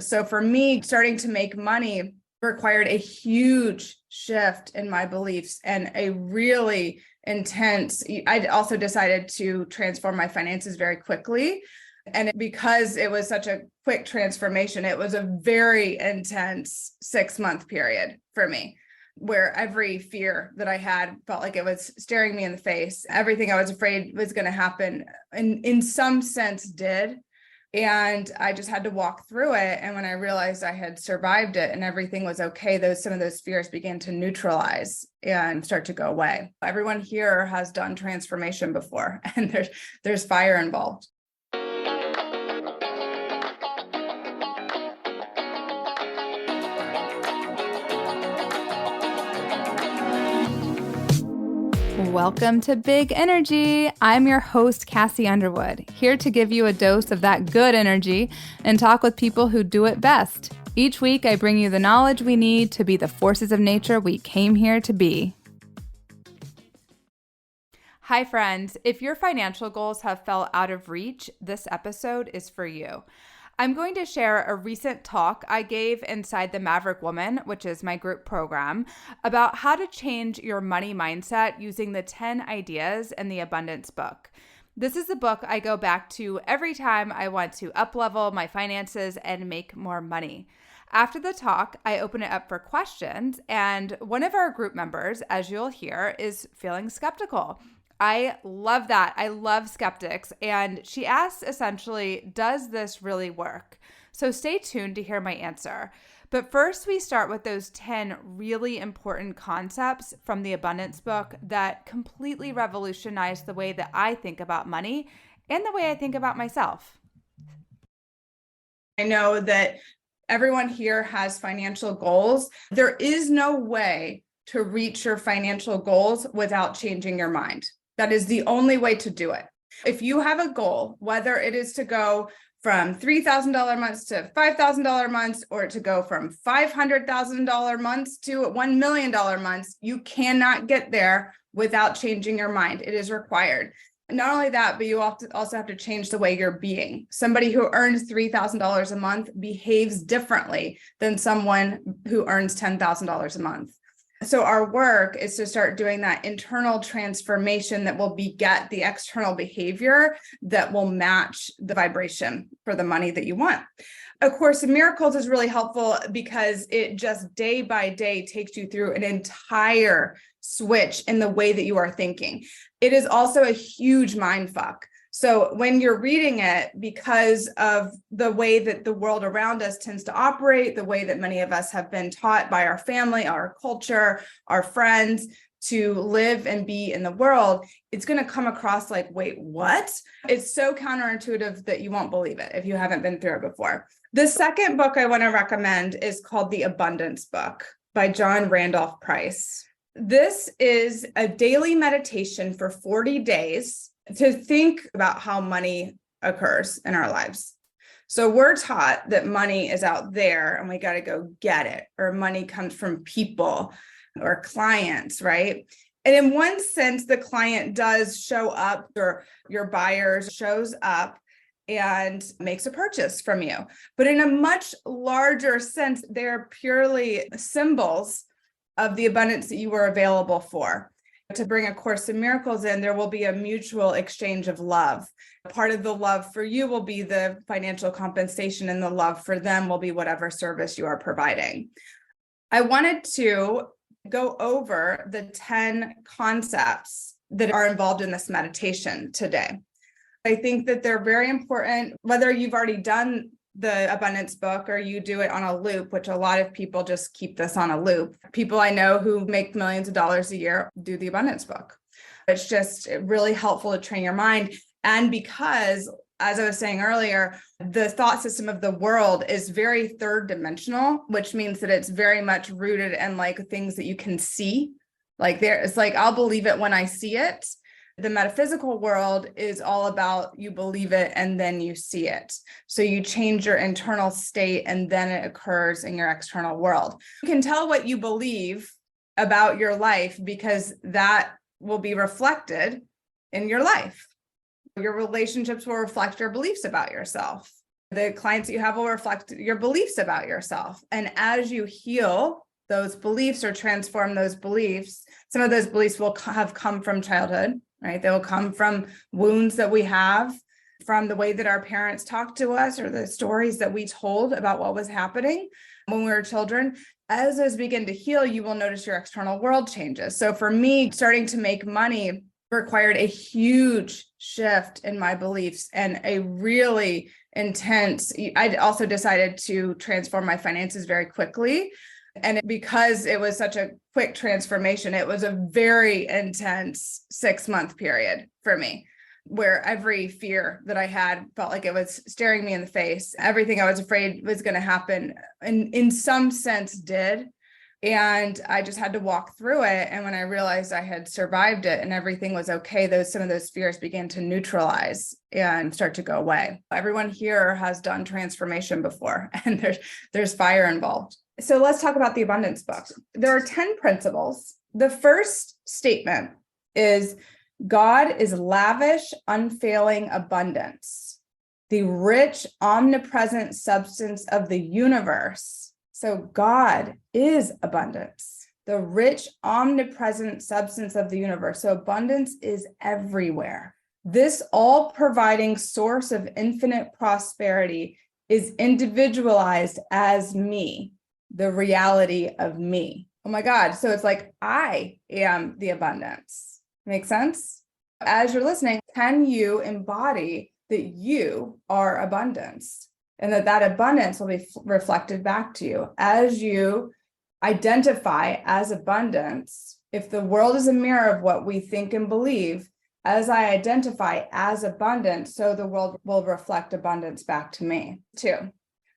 So for me, starting to make money required a huge shift in my beliefs and a really intense. I also decided to transform my finances very quickly. And because it was such a quick transformation, it was a very intense 6-month period for me, where every fear that I had felt like it was staring me in the face. Everything I was afraid was going to happen, and in some sense did. And I just had to walk through it. And when I realized I had survived it and everything was okay, some of those fears began to neutralize and start to go away. Everyone here has done transformation before, and there's fire involved. Welcome to Big Energy. I'm your host, Kassi Underwood, here to give you a dose of that good energy and talk with people who do it best. Each week, I bring you the knowledge we need to be the forces of nature we came here to be. Hi, friends. If your financial goals have felt out of reach, this episode is for you. I'm going to share a recent talk I gave inside the Maverick Woman, which is my group program, about how to change your money mindset using the 10 ideas in the Abundance book. This is a book I go back to every time I want to up-level my finances and make more money. After the talk, I open it up for questions, and one of our group members, as you'll hear, is feeling skeptical. I love that. I love skeptics. And she asks essentially, does this really work? So stay tuned to hear my answer. But first, we start with those 10 really important concepts from the Abundance book that completely revolutionized the way that I think about money and the way I think about myself. I know that everyone here has financial goals. There is no way to reach your financial goals without changing your mind. That is the only way to do it. If you have a goal, whether it is to go from $3,000 months to $5,000 months, or to go from $500,000 months to $1 million months, you cannot get there without changing your mind. It is required. And not only that, but you also have to change the way you're being. Somebody who earns $3,000 a month behaves differently than someone who earns $10,000 a month. So our work is to start doing that internal transformation that will beget the external behavior that will match the vibration for the money that you want. A Course in Miracles is really helpful because it just day by day takes you through an entire switch in the way that you are thinking. It is also a huge mind fuck. So when you're reading it, because of the way that the world around us tends to operate, the way that many of us have been taught by our family, our culture, our friends to live and be in the world, it's going to come across like, wait, what? It's so counterintuitive that you won't believe it if you haven't been through it before. The second book I want to recommend is called The Abundance Book by John Randolph Price. This is a daily meditation for 40 days to think about how money occurs in our lives. So we're taught that money is out there and we got to go get it, or money comes from people or clients, right? And in one sense, the client does show up, or your buyer shows up and makes a purchase from you. But in a much larger sense, they're purely symbols of the abundance that you were available for. To bring A Course in Miracles in, there will be a mutual exchange of love. Part of the love for you will be the financial compensation, and the love for them will be whatever service you are providing. I wanted to go over the 10 concepts that are involved in this meditation today. I think that they're very important, whether you've already done the Abundance book or you do it on a loop, which a lot of people just keep this on a loop. People I know who make millions of dollars a year do the Abundance book. It's just really helpful to train your mind. And because, as I was saying earlier, the thought system of the world is very third dimensional, which means that it's very much rooted in like things that you can see. It's like, I'll believe it when I see it. The metaphysical world is all about you believe it and then you see it. So you change your internal state and then it occurs in your external world. You can tell what you believe about your life because that will be reflected in your life. Your relationships will reflect your beliefs about yourself. The clients that you have will reflect your beliefs about yourself. And as you heal those beliefs or transform those beliefs, some of those beliefs will have come from childhood, right? They will come from wounds that we have, from the way that our parents talked to us or the stories that we told about what was happening when we were children. As those begin to heal, you will notice your external world changes. So for me, starting to make money required a huge shift in my beliefs and a really intense. I also decided to transform my finances very quickly. And because it was such a quick transformation, it was a very intense 6-month period for me, where every fear that I had felt like it was staring me in the face. Everything I was afraid was going to happen, and in some sense did. And I just had to walk through it. And when I realized I had survived it and everything was okay, some of those fears began to neutralize and start to go away. Everyone here has done transformation before, and there's fire involved. So let's talk about the abundance book. There are 10 principles. The first statement is God is lavish, unfailing abundance, the rich, omnipresent substance of the universe. So God is abundance, the rich, omnipresent substance of the universe. So abundance is everywhere. This all-providing source of infinite prosperity is individualized as me, the reality of me. Oh my God. So it's like, I am the abundance. Make sense? As you're listening, can you embody that you are abundance? And that abundance will be reflected back to you as you identify as abundance. If the world is a mirror of what we think and believe, as I identify as abundant, so the world will reflect abundance back to me. 2,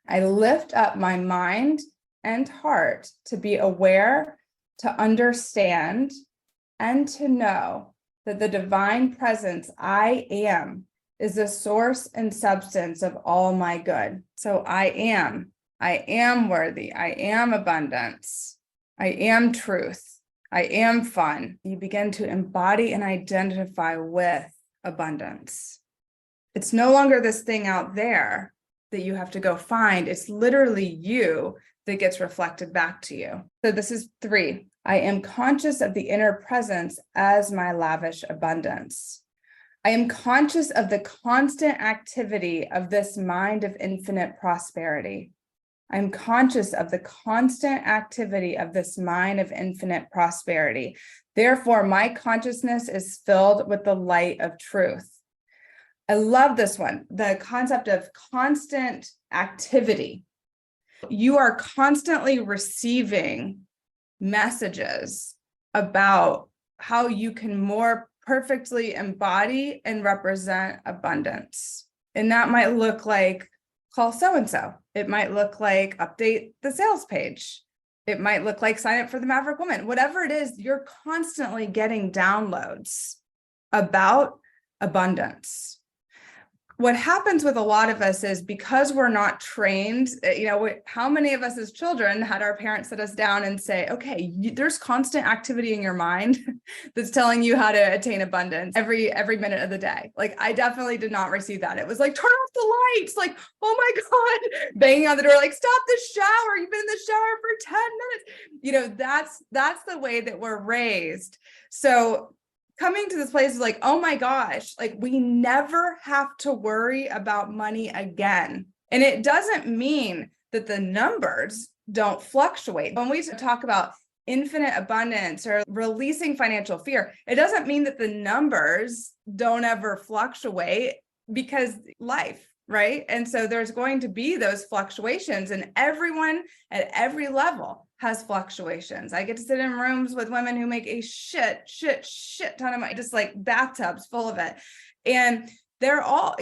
I lift up my mind and heart to be aware, to understand, and to know that the divine presence I am is the source and substance of all my good. So I am worthy. I am abundance. I am truth. I am fun. You begin to embody and identify with abundance. It's no longer this thing out there that you have to go find. It's literally you that gets reflected back to you. So this is 3. I am conscious of the inner presence as my lavish abundance. I am conscious of the constant activity of this mind of infinite prosperity. I'm conscious of the constant activity of this mind of infinite prosperity. Therefore, my consciousness is filled with the light of truth. I love this one, the concept of constant activity. You are constantly receiving messages about how you can more perfectly embody and represent abundance. And that might look like call so-and-so. It might look like update the sales page. It might look like sign up for the Maverick Woman. Whatever it is, you're constantly getting downloads about abundance. What happens with a lot of us is because we're not trained, how many of us as children had our parents sit us down and say, okay, there's constant activity in your mind that's telling you how to attain abundance every minute of the day. Like, I definitely did not receive that. It was like, turn off the lights, like, oh my God, banging on the door, like, stop the shower. You've been in the shower for 10 minutes. That's the way that we're raised. So coming to this place is like, oh my gosh, like we never have to worry about money again. And it doesn't mean that the numbers don't fluctuate. When we talk about infinite abundance or releasing financial fear, it doesn't mean that the numbers don't ever fluctuate, because life, right? And so there's going to be those fluctuations, and everyone at every level has fluctuations. I get to sit in rooms with women who make a shit ton of money, just like bathtubs full of it. And they're all,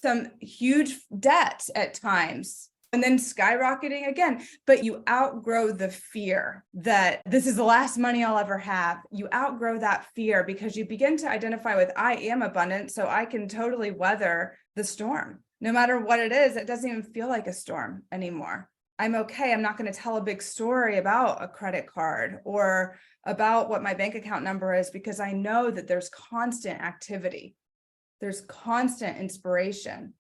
some huge debts at times, and then skyrocketing again. But you outgrow the fear that this is the last money I'll ever have. You outgrow that fear because you begin to identify with, I am abundant, so I can totally weather the storm. No matter what it is, it doesn't even feel like a storm anymore. I'm okay. I'm not going to tell a big story about a credit card or about what my bank account number is, because I know that there's constant activity. There's constant inspiration.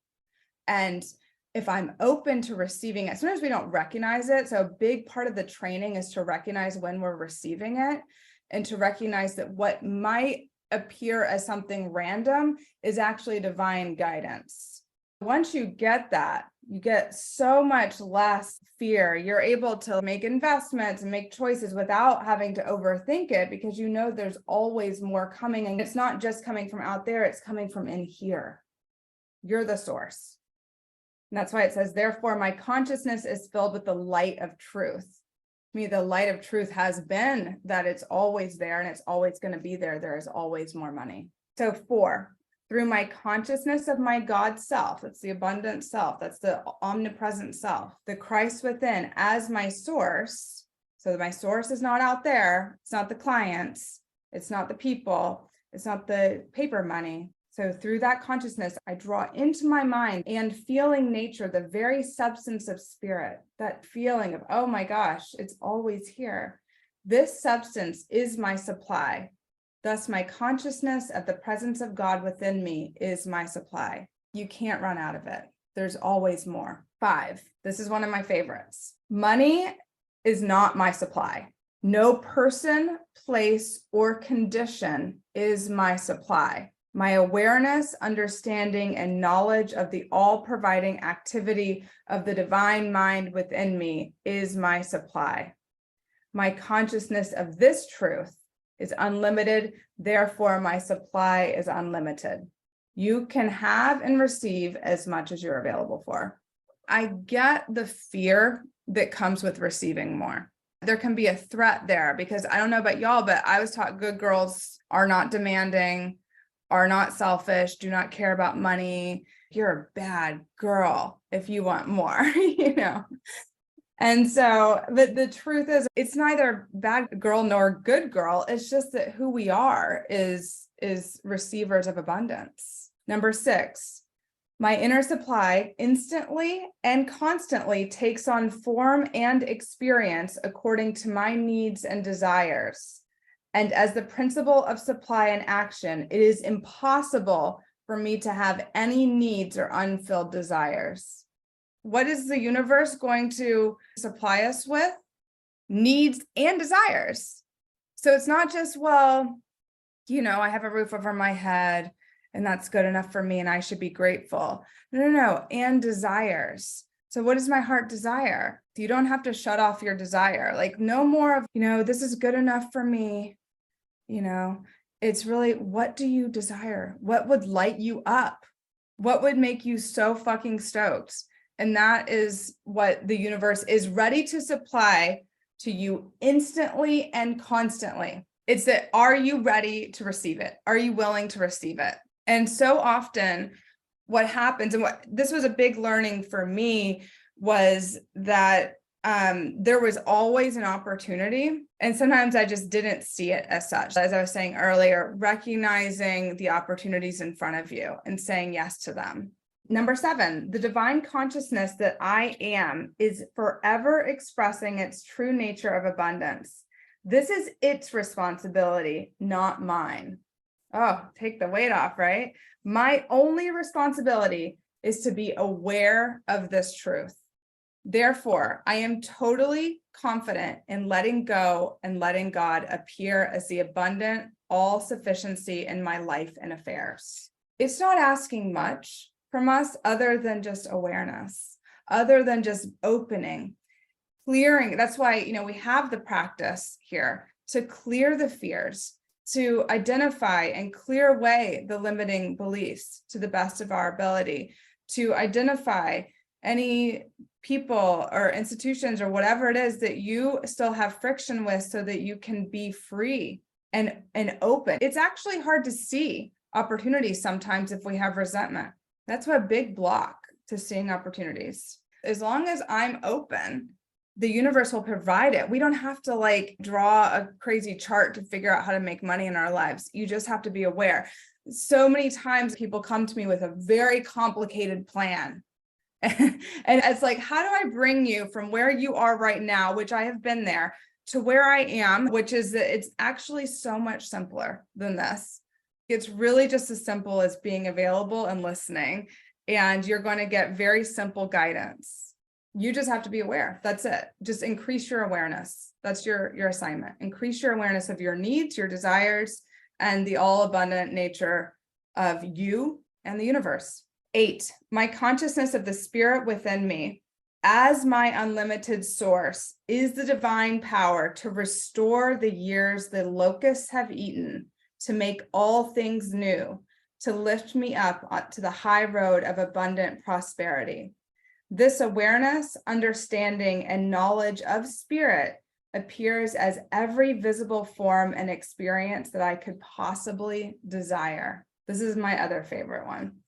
And if I'm open to receiving it, sometimes we don't recognize it. So a big part of the training is to recognize when we're receiving it and to recognize that what might appear as something random is actually divine guidance. Once you get that, you get so much less fear. You're able to make investments and make choices without having to overthink it, because you know there's always more coming. And it's not just coming from out there, it's coming from in here. You're the source. And that's why it says, therefore, my consciousness is filled with the light of truth. To me, the light of truth has been that it's always there and it's always going to be there. There is always more money. So 4, through my consciousness of my God self, that's the abundant self, that's the omnipresent self, the Christ within as my source. So my source is not out there. It's not the clients. It's not the people. It's not the paper money. So through that consciousness, I draw into my mind and feeling nature, the very substance of spirit, that feeling of, oh my gosh, it's always here. This substance is my supply. Thus, my consciousness of the presence of God within me is my supply. You can't run out of it. There's always more. 5, this is one of my favorites. Money is not my supply. No person, place, or condition is my supply. My awareness, understanding, and knowledge of the all-providing activity of the divine mind within me is my supply. My consciousness of this truth is unlimited, therefore my supply is unlimited. You can have and receive as much as you're available for. I get the fear that comes with receiving more. There can be a threat there, because I don't know about y'all, but I was taught good girls are not demanding, are not selfish, do not care about money. You're a bad girl if you want more, you know? And so, but the truth is, it's neither bad girl nor good girl. It's just that who we are is receivers of abundance. Number 6, my inner supply instantly and constantly takes on form and experience according to my needs and desires. And as the principle of supply and action, it is impossible for me to have any needs or unfilled desires. What is the universe going to supply us with? Needs and desires. So it's not just, well, you know, I have a roof over my head and that's good enough for me and I should be grateful. No. And desires. So what does my heart desire? You don't have to shut off your desire. Like, no more of, you know, this is good enough for me. You know, it's really, what do you desire? What would light you up? What would make you so fucking stoked? And that is what the universe is ready to supply to you instantly and constantly. It's that, are you ready to receive it? Are you willing to receive it? And so often what happens, and what this was a big learning for me, was that there was always an opportunity. And sometimes I just didn't see it as such. As I was saying earlier, recognizing the opportunities in front of you and saying yes to them. Number 7, the divine consciousness that I am is forever expressing its true nature of abundance. This is its responsibility, not mine. Oh, take the weight off, right? My only responsibility is to be aware of this truth. Therefore, I am totally confident in letting go and letting God appear as the abundant all-sufficiency in my life and affairs. It's not asking much from us other than just awareness, other than just opening, clearing. That's why, you know, we have the practice here to clear the fears, to identify and clear away the limiting beliefs to the best of our ability, to identify any people or institutions or whatever it is that you still have friction with, so that you can be free and open. It's actually hard to see opportunities sometimes if we have resentment. That's a big block to seeing opportunities. As long as I'm open, the universe will provide it. We don't have to like draw a crazy chart to figure out how to make money in our lives. You just have to be aware. So many times people come to me with a very complicated plan. And it's like, how do I bring you from where you are right now, which I have been there, to where I am, which is that it's actually so much simpler than this. It's really just as simple as being available and listening and you're going to get very simple guidance. You just have to be aware. That's it. Just increase your awareness. That's your assignment. Increase your awareness of your needs, your desires, and the all abundant nature of you and the universe. 8, my consciousness of the spirit within me as my unlimited source is the divine power to restore the years the locusts have eaten, to make all things new, to lift me up to the high road of abundant prosperity. This awareness, understanding, and knowledge of spirit appears as every visible form and experience that I could possibly desire. This is my other favorite one.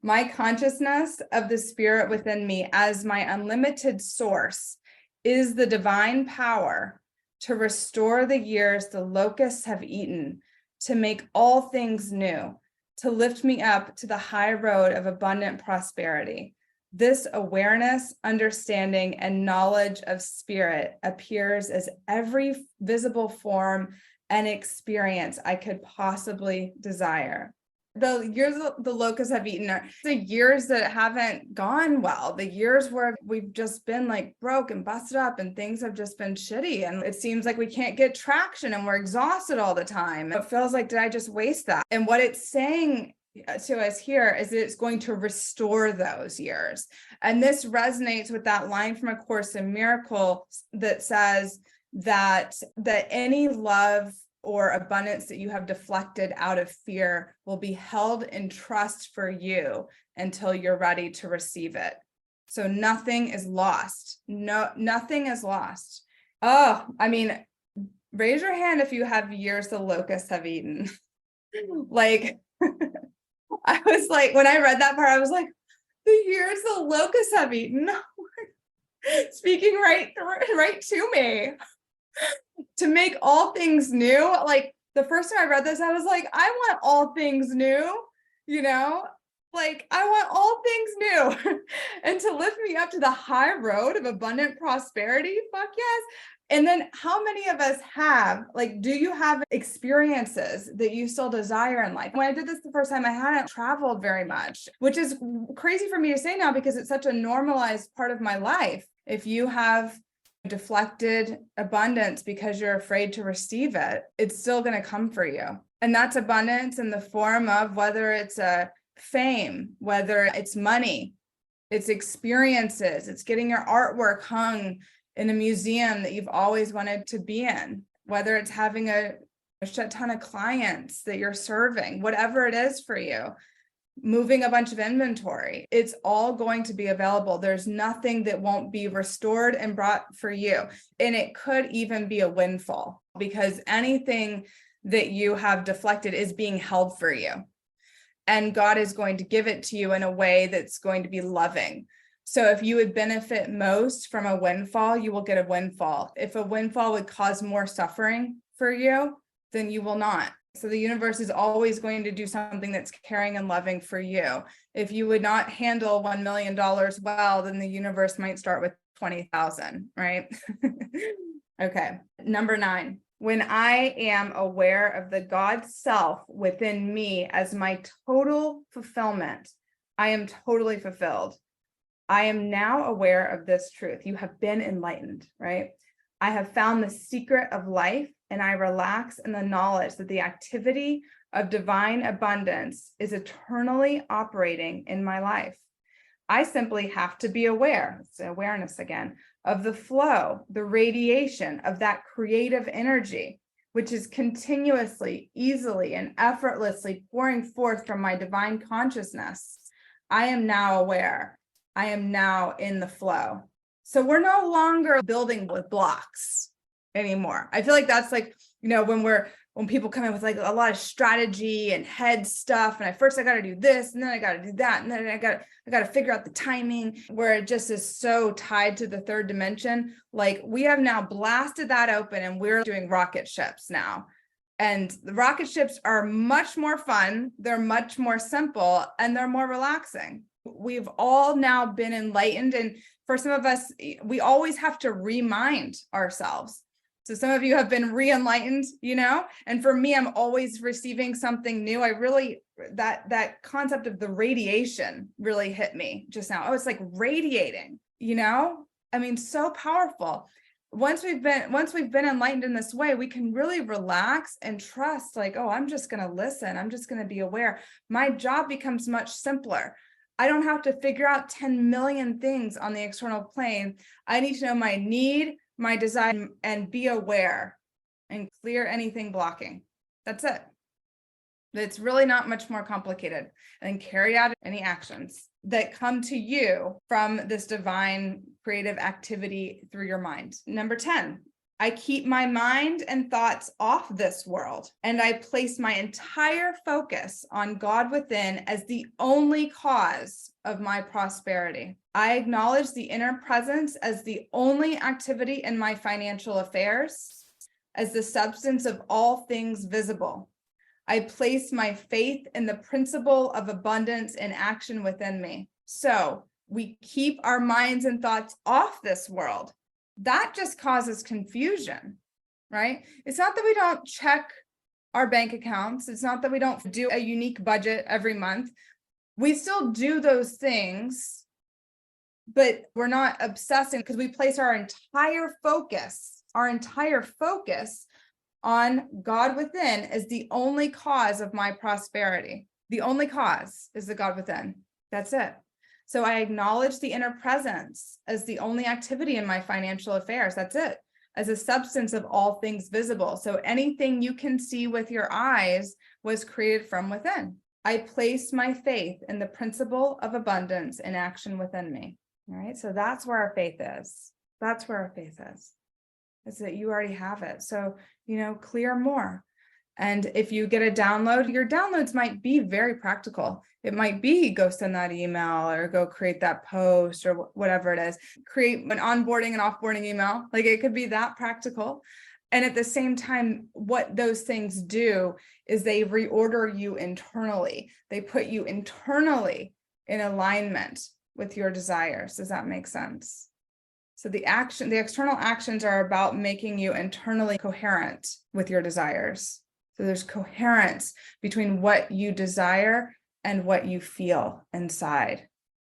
My consciousness of the spirit within me as my unlimited source is the divine power to restore the years the locusts have eaten, to make all things new, to lift me up to the high road of abundant prosperity. This awareness, understanding, and knowledge of spirit appears as every visible form and experience I could possibly desire. The years the locusts have eaten are the years that haven't gone well, the years where we've just been like broke and busted up and things have just been shitty. And it seems like we can't get traction and we're exhausted all the time. It feels like, did I just waste that? And what it's saying to us here is that it's going to restore those years. And this resonates with that line from A Course in Miracles that says that any love or abundance that you have deflected out of fear will be held in trust for you until you're ready to receive it. So nothing is lost. No, nothing is lost. Oh, I mean, raise your hand if you have years the locusts have eaten. Like, I was like, when I read that part, I was like, the years the locusts have eaten. Speaking right to me. To make all things new. Like the first time I read this, I was like, I want all things new, like I want all things new. And to lift me up to the high road of abundant prosperity, fuck yes. And then how many of us do you have experiences that you still desire in life? When I did this the first time, I hadn't traveled very much, which is crazy for me to say now because it's such a normalized part of my life. If you have deflected abundance because you're afraid to receive it, it's still going to come for you. And that's abundance in the form of whether it's a fame, whether it's money, it's experiences, it's getting your artwork hung in a museum that you've always wanted to be in, whether it's having a shit ton of clients that you're serving, whatever it is for you, moving a bunch of inventory, it's all going to be available. There's nothing that won't be restored and brought for you. And it could even be a windfall because anything that you have deflected is being held for you. And God is going to give it to you in a way that's going to be loving. So if you would benefit most from a windfall, you will get a windfall. If a windfall would cause more suffering for you, then you will not. So the universe is always going to do something that's caring and loving for you. If you would not handle $1 million well, then the universe might start with 20,000, right? Okay. Number 9, when I am aware of the God self within me as my total fulfillment, I am totally fulfilled. I am now aware of this truth. You have been enlightened, right? I have found the secret of life, and I relax in the knowledge that the activity of divine abundance is eternally operating in my life. I simply have to be aware, it's awareness again, of the flow, the radiation of that creative energy, which is continuously, easily, and effortlessly pouring forth from my divine consciousness. I am now aware. I am now in the flow. So we're no longer building with blocks anymore. I feel like that's like, when people come in with like a lot of strategy and head stuff, and I got to do this, and then I got to do that, and then I got to figure out the timing, where it just is so tied to the third dimension. Like we have now blasted that open, and we're doing rocket ships now. And the rocket ships are much more fun. They're much more simple, and they're more relaxing. We've all now been enlightened. And for some of us, we always have to remind ourselves So some of you have been re-enlightened, and for me, I'm always receiving something new. I really, that concept of the radiation really hit me just now. Oh, it's like radiating, I mean, so powerful. Once we've been enlightened in this way, we can really relax and trust, like, oh, I'm just going to listen. I'm just going to be aware. My job becomes much simpler. I don't have to figure out 10 million things on the external plane. I need to know my need, my desire, and be aware and clear anything blocking. That's it. It's really not much more complicated. And carry out any actions that come to you from this divine creative activity through your mind. Number 10, I keep my mind and thoughts off this world, and I place my entire focus on God within as the only cause of my prosperity. I acknowledge the inner presence as the only activity in my financial affairs, as the substance of all things visible. I place my faith in the principle of abundance in action within me. So we keep our minds and thoughts off this world. That just causes confusion, right? It's not that we don't check our bank accounts. It's not that we don't do a unique budget every month. We still do those things, but we're not obsessing because we place our entire focus on God within as the only cause of my prosperity. The only cause is the God within. That's it. So I acknowledge the inner presence as the only activity in my financial affairs. That's it. As a substance of all things visible. So anything you can see with your eyes was created from within. I place my faith in the principle of abundance in action within me. All right. So that's where our faith is. That's where our faith is. Is that you already have it. So, clear more. And if you get a download, your downloads might be very practical. It might be go send that email or go create that post or whatever it is. Create an onboarding and offboarding email. Like it could be that practical. And at the same time, what those things do is they reorder you internally. They put you internally in alignment with your desires. Does that make sense? So the external actions are about making you internally coherent with your desires. So there's coherence between what you desire and what you feel inside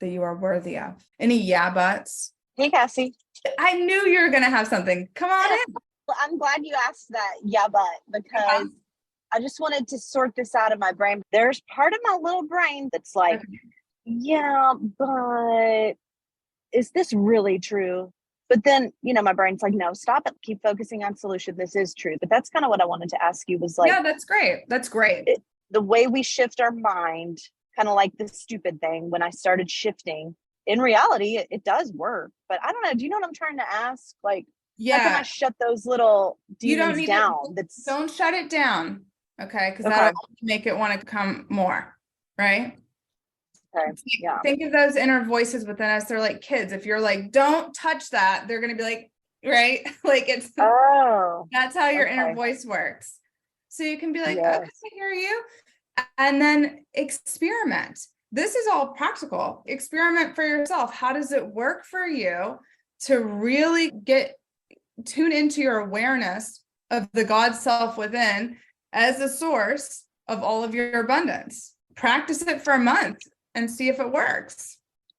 that you are worthy of. Any yeah buts? Hey, Kassi. I knew you were going to have something. Come on in. Well, I'm glad you asked that yeah but because I just wanted to sort this out of my brain. There's part of my little brain that's like, yeah, but is this really true? But then, my brain's like, no, stop it. Keep focusing on solution. This is true. But that's kind of what I wanted to ask you was like, yeah, that's great. That's great. The way we shift our mind, kind of like the stupid thing, when I started shifting, in reality, it does work. But I don't know. Do you know what I'm trying to ask? Like, how can I shut those little demons down? Don't shut it down. Okay. Because that'll make it want to come more. Right. Okay. Yeah. Think of those inner voices within us. They're like kids. If you're like, don't touch that, they're going to be like, right. Like that's how your inner voice works. So you can be like, okay, I hear you. And then experiment. This is all practical. Experiment for yourself. How does it work for you to really tune into your awareness of the God self within as the source of all of your abundance? Practice it for a month and see if it works.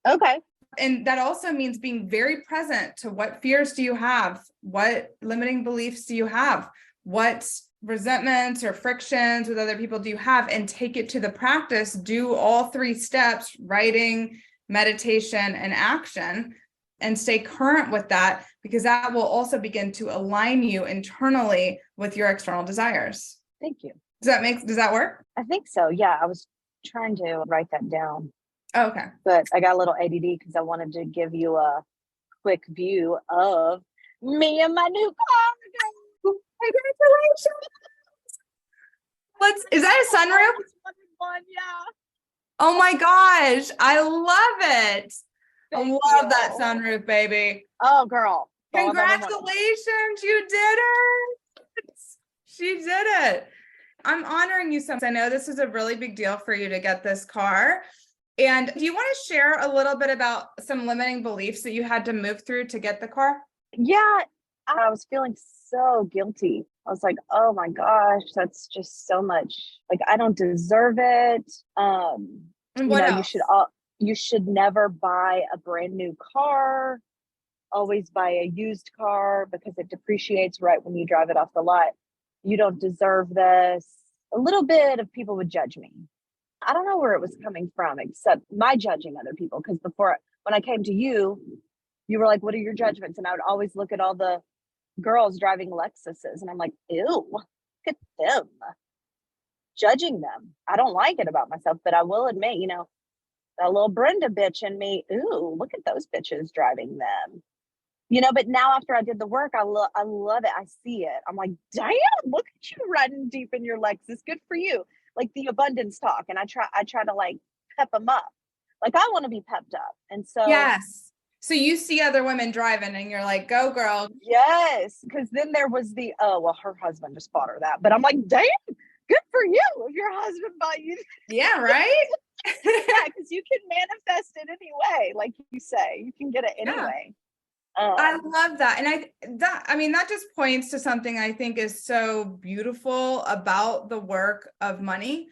Okay. And that also means being very present to what fears do you have? What limiting beliefs do you have? What resentments or frictions with other people do you have? And take it to the practice. Do all 3 steps, writing, meditation, and action, and stay current with that, because that will also begin to align you internally with your external desires. Thank you. Does that work? I think so. Yeah. I was trying to write that down. Okay. But I got a little ADD because I wanted to give you a quick view of me and my new car. Congratulations. Is that a sunroof? Yeah. Oh my gosh. I love it. I love that sunroof, baby. Oh, girl. Congratulations. You did it. She did it. I'm honoring you so much. I know this is a really big deal for you to get this car. And do you want to share a little bit about some limiting beliefs that you had to move through to get the car? Yeah, I was feeling so guilty. I was like, oh my gosh, that's just so much. Like, I don't deserve it. And You what know, else? you should never buy a brand new car. Always buy a used car because it depreciates right when you drive it off the lot. You don't deserve this. A little bit of people would judge me. I don't know where it was coming from, except my judging other people. Because before, when I came to you, you were like, what are your judgments? And I would always look at all the girls driving Lexuses. And I'm like, ew, look at them. Judging them. I don't like it about myself, but I will admit, you know, that little Brenda bitch in me, ooh, look at those bitches driving them. You know, but now after I did the work, I love it. I see it. I'm like, damn, look at you riding deep in your Lexus. Good for you. Like the abundance talk. And I try to like pep them up. Like I want to be pepped up. And so Yes. So you see other women driving and you're like, go girl. yes. Cause then there was the, oh, well, her husband just bought her that. But I'm like, damn, good for you if your husband bought you. Yeah, right? Yeah, because you can manifest it anyway. Like you say, you can get it anyway. I love that. And that just points to something I think is so beautiful about the work of money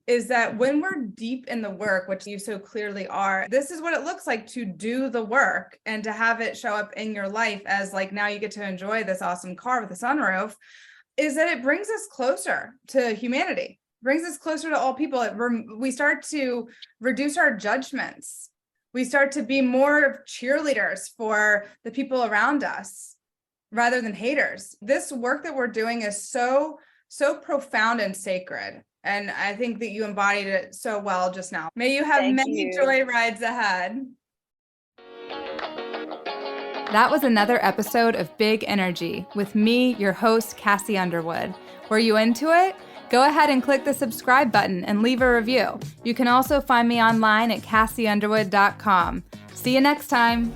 is that when we're deep in the work, which you so clearly are, this is what it looks like to do the work and to have it show up in your life as like, now you get to enjoy this awesome car with a sunroof, is that it brings us closer to humanity, brings us closer to all people. We start to reduce our judgments. We start to be more cheerleaders for the people around us rather than haters. This work that we're doing is so profound and sacred. And I think that you embodied it so well just now. May you have many joy rides ahead. That was another episode of Big Energy with me, your host, Kassi Underwood. Were you into it? Go ahead and click the subscribe button and leave a review. You can also find me online at KassiUnderwood.com. See you next time.